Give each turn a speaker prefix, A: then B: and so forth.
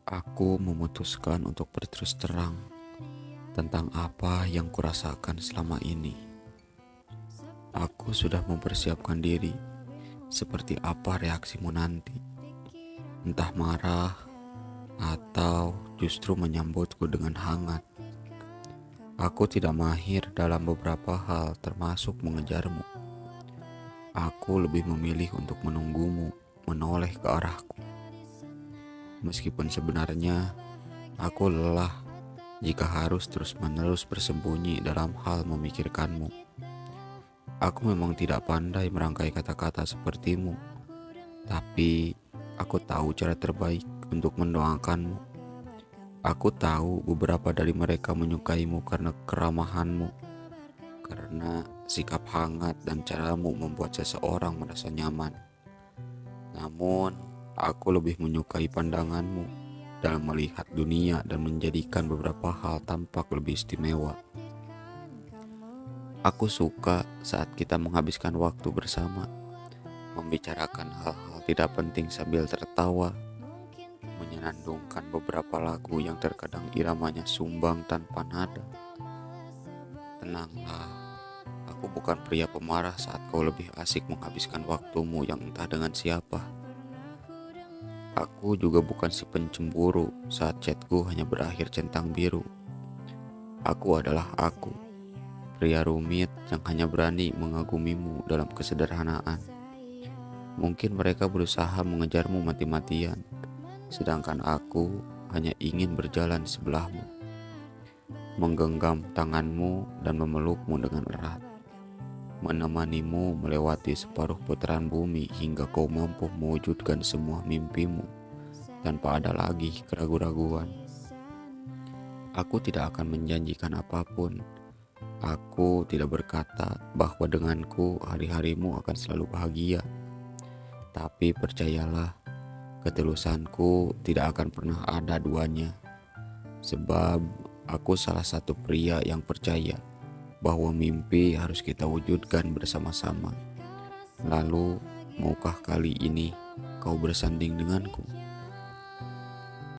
A: Aku memutuskan untuk berterus terang tentang apa yang kurasakan selama ini. Aku sudah mempersiapkan diri seperti apa reaksimu nanti. Entah marah atau justru menyambutku dengan hangat. Aku tidak mahir dalam beberapa hal termasuk mengejarmu. Aku lebih memilih untuk menunggumu menoleh ke arahku. Meskipun sebenarnya aku lelah jika harus terus-menerus bersembunyi dalam hal memikirkanmu. Aku memang tidak pandai merangkai kata-kata sepertimu, tapi aku tahu cara terbaik untuk mendoakanmu. Aku tahu beberapa dari mereka menyukaimu karena keramahanmu, karena sikap hangat dan caramu membuat seseorang merasa nyaman. Namun, aku lebih menyukai pandanganmu dalam melihat dunia dan menjadikan beberapa hal tampak lebih istimewa. Aku suka saat kita menghabiskan waktu bersama, membicarakan hal-hal tidak penting sambil tertawa, menyenandungkan beberapa lagu yang terkadang iramanya sumbang tanpa nada. Tenanglah, aku bukan pria pemarah saat kau lebih asik menghabiskan waktumu yang entah dengan siapa. Aku juga bukan si pencemburu saat chatku hanya berakhir centang biru. Aku adalah aku, pria rumit yang hanya berani mengagumimu dalam kesederhanaan. Mungkin mereka berusaha mengejarmu mati-matian, sedangkan aku hanya ingin berjalan sebelahmu, menggenggam tanganmu dan memelukmu dengan erat, menemanimu melewati separuh putaran bumi hingga kau mampu mewujudkan semua mimpimu tanpa ada lagi keraguan-raguan. Aku tidak akan menjanjikan apapun. Aku tidak berkata bahwa denganku hari-harimu akan selalu bahagia. Tapi percayalah, ketulusanku tidak akan pernah ada duanya. Sebab aku salah satu pria yang percaya bahwa mimpi harus kita wujudkan bersama-sama. Lalu, maukah kali ini kau bersanding denganku?